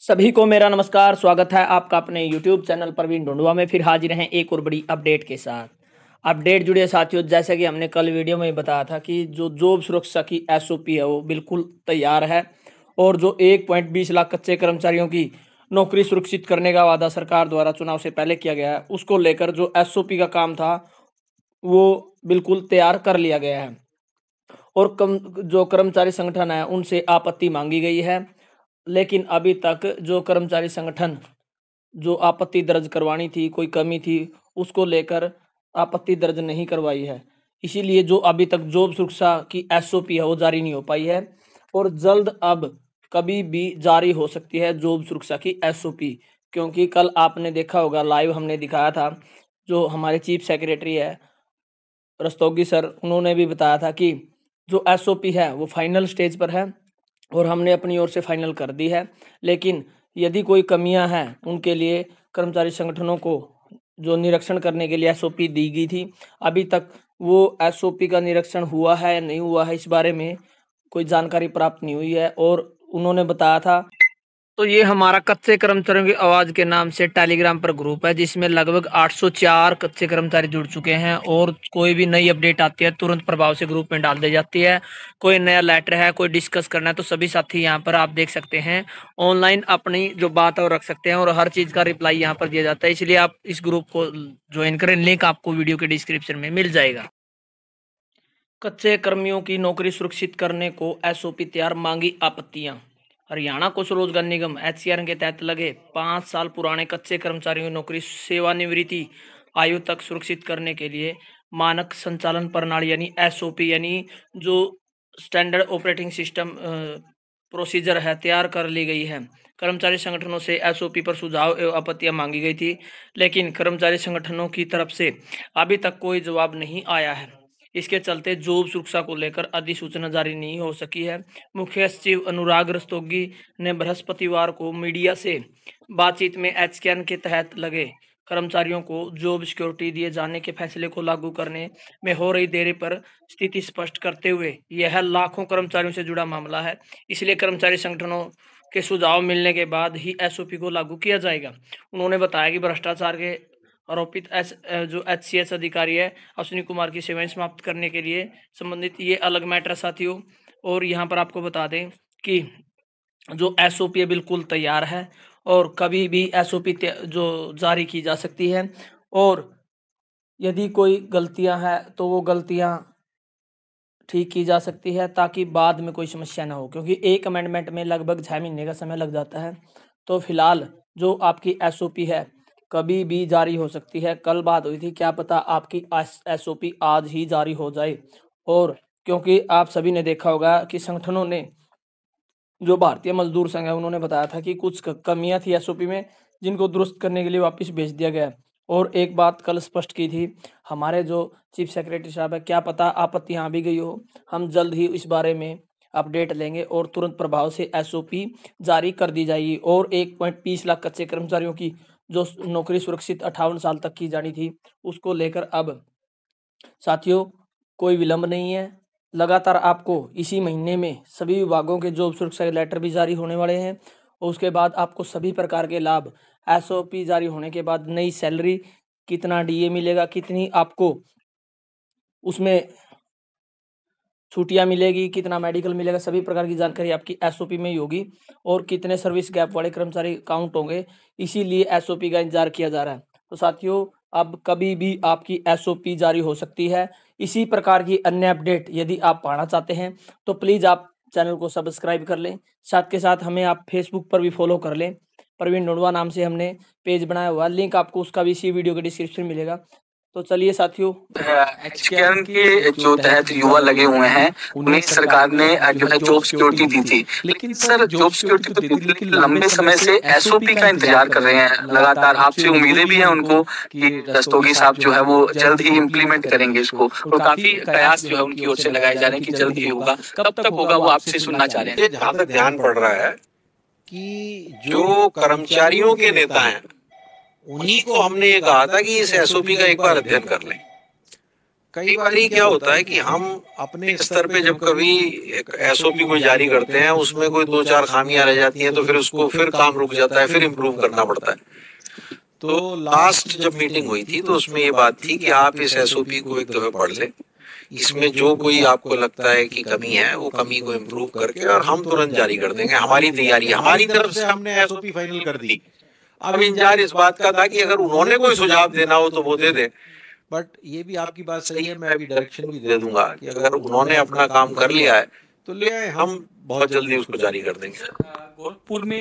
सभी को मेरा नमस्कार। स्वागत है आपका अपने YouTube चैनल प्रवीण ढूंढवा में। फिर हाजिर हैं एक और बड़ी अपडेट के साथ। अपडेट जुड़े साथियों, जैसे कि हमने कल वीडियो में बताया था कि जो जॉब सुरक्षा की SOP है वो बिल्कुल तैयार है और जो 1.20 लाख कच्चे कर्मचारियों की नौकरी सुरक्षित करने का वादा सरकार द्वारा चुनाव से पहले किया गया है, उसको लेकर जो SOP का काम था वो बिल्कुल तैयार कर लिया गया है और जो कर्मचारी संगठन है उनसे आपत्ति मांगी गई है। लेकिन अभी तक जो कर्मचारी संगठन जो आपत्ति दर्ज करवानी थी, कोई कमी थी, उसको लेकर आपत्ति दर्ज नहीं करवाई है। इसीलिए जो अभी तक जॉब सुरक्षा की SOP है वो जारी नहीं हो पाई है और जल्द अब कभी भी जारी हो सकती है जॉब सुरक्षा की SOP। क्योंकि कल आपने देखा होगा, लाइव हमने दिखाया था, जो हमारे चीफ सेक्रेटरी है रस्तोगी सर, उन्होंने भी बताया था कि जो SOP है वो फाइनल स्टेज पर है और हमने अपनी ओर से फाइनल कर दी है। लेकिन यदि कोई कमियां हैं उनके लिए कर्मचारी संगठनों को जो निरीक्षण करने के लिए SOP दी गई थी, अभी तक वो SOP का निरीक्षण हुआ है या नहीं हुआ है इस बारे में कोई जानकारी प्राप्त नहीं हुई है। और उन्होंने बताया था, तो ये हमारा कच्चे कर्मचारियों की आवाज के नाम से टेलीग्राम पर ग्रुप है जिसमें लगभग 804 कच्चे कर्मचारी जुड़ चुके हैं और कोई भी नई अपडेट आती है तुरंत प्रभाव से ग्रुप में डाल दी जाती है। कोई नया लेटर है, कोई डिस्कस करना है, तो सभी साथी यहाँ पर आप देख सकते हैं ऑनलाइन अपनी जो बात है वो रख सकते हैं और हर चीज का रिप्लाई यहाँ पर दिया जाता है। इसलिए आप इस ग्रुप को ज्वाइन करें, लिंक आपको वीडियो के डिस्क्रिप्शन में मिल जाएगा। कच्चे कर्मियों की नौकरी सुरक्षित करने को SOP तैयार, मांगी आपत्तियां। हरियाणा कुशल रोजगार निगम HCR के तहत लगे 5 साल पुराने कच्चे कर्मचारियों की नौकरी सेवानिवृत्ति आयु तक सुरक्षित करने के लिए मानक संचालन प्रणाली यानी SOP यानी जो स्टैंडर्ड ऑपरेटिंग सिस्टम प्रोसीजर है तैयार कर ली गई है। कर्मचारी संगठनों से SOP पर सुझाव एवं आपत्तियां मांगी गई थी, लेकिन कर्मचारी संगठनों की तरफ से अभी तक कोई जवाब नहीं आया है। इसके चलते जॉब सुरक्षा को लेकर अधिसूचना जारी नहीं हो सकी है। मुख्य सचिव अनुराग रस्तोगी ने बृहस्पतिवार को मीडिया से बातचीत में HCN के तहत लगे कर्मचारियों को जॉब सिक्योरिटी दिए जाने के फैसले को लागू करने में हो रही देरी पर स्थिति स्पष्ट करते हुए यह लाखों कर्मचारियों से जुड़ा मामला है, इसलिए कर्मचारी संगठनों के सुझाव मिलने के बाद ही SOP को लागू किया जाएगा। उन्होंने बताया कि भ्रष्टाचार के आरोपित जो HCS अधिकारी है अश्विनी कुमार की सेवाएं समाप्त करने के लिए संबंधित ये अलग मैटर साथियों। और यहाँ पर आपको बता दें कि जो SOP है बिल्कुल तैयार है और कभी भी SOP जो जारी की जा सकती है और यदि कोई गलतियां हैं तो वो गलतियां ठीक की जा सकती है ताकि बाद में कोई समस्या ना हो, क्योंकि एक अमेंडमेंट में लगभग 6 महीने का समय लग जाता है। तो फिलहाल जो आपकी SOP है कभी भी जारी हो सकती है। कल बात हुई थी, क्या पता आपकी SOP आज ही जारी हो जाए। और क्योंकि आप सभी ने देखा होगा कि संगठनों ने, जो भारतीय मजदूर संघ है, उन्होंने बताया था कि कुछ कमियां थी SOP में जिनको दुरुस्त करने के लिए वापस भेज दिया गया। और एक बात कल स्पष्ट की थी हमारे जो चीफ सेक्रेटरी साहब है, क्या पता आपत्ति यहाँ भी गई हो, हम जल्द ही इस बारे में अपडेट लेंगे और तुरंत प्रभाव से SOP जारी कर दी जाएगी। और 1.20 लाख कच्चे कर्मचारियों की जो नौकरी सुरक्षित 58 साल तक की जानी थी, उसको लेकर अब साथियों कोई विलंब नहीं है। लगातार आपको इसी महीने में सभी विभागों के जॉब सुरक्षा के लेटर भी जारी होने वाले हैं और उसके बाद आपको सभी प्रकार के लाभ, SOP जारी होने के बाद नई सैलरी, कितना DA मिलेगा, कितनी आपको उसमें छुट्टियां मिलेगी, कितना मेडिकल मिलेगा, सभी प्रकार की जानकारी आपकी SOP में ही होगी और कितने सर्विस गैप वाले कर्मचारी काउंट होंगे, इसीलिए SOP का इंतजार किया जा रहा है। तो साथियों अब कभी भी आपकी SOP जारी हो सकती है। इसी प्रकार की अन्य अपडेट यदि आप पाना चाहते हैं तो प्लीज आप चैनल को सब्सक्राइब कर लें, साथ के साथ हमें आप फेसबुक पर भी फॉलो कर लें। प्रवीण ढूंढवा नाम से हमने पेज बनाया हुआ, लिंक आपको उसका भी इसी वीडियो के डिस्क्रिप्शन में मिलेगा। तो चलिए साथियों, HCN के जो तहत युवा लगे हुए हैं उन्हें सरकार ने जो है जॉब सिक्योरिटी दी थी, लेकिन सर जॉब सिक्योरिटी तो दी थी लेकिन लंबे समय से SOP का इंतजार कर रहे हैं। लगातार आपसे उम्मीदें भी हैं उनको कि रस्तोगी साहब जो है वो जल्द ही इम्प्लीमेंट करेंगे इसको और काफी प्रयास जो है उनकी ओर से लगाए जा रहे हैं कि जल्द ही होगा। कब तक होगा वो आपसे सुनना चाह रहे हैं। जहां तक ध्यान पड़ रहा है कि जो कर्मचारियों के नेता हैं उन्हीं को हमने ये कहा था कि इस SOP का एक बार अध्ययन कर लें कई बार क्या होता है कि हम अपने स्तर पे जब कभी एसओपी कोई जारी करते हैं, उसमें कोई 2-4 खामियां रह जाती हैं, तो फिर उसको फिर काम रुक जाता है, फिर इम्प्रूव करना पड़ता है। तो लास्ट जब मीटिंग हुई थी तो उसमें ये बात थी कि आप इस एसओपी को एक दफे पढ़ लें, इसमें जो कोई आपको लगता है कि कमी है वो कमी को इम्प्रूव करके और हम तुरंत जारी कर देंगे। हमारी तैयारी, हमारी तरफ से हमने एसओपी फाइनल कर दी। अब इंतजार इस बात का था कि अगर उन्होंने कोई सुझाव देना हो तो वो दे दे, बट ये भी आपकी बात सही है, मैं अभी डायरेक्शन भी दे दूंगा कि अगर उन्होंने अपना काम कर लिया है तो ले आए, हम बहुत जल्दी उसको जारी कर देंगे। गोरखपुर में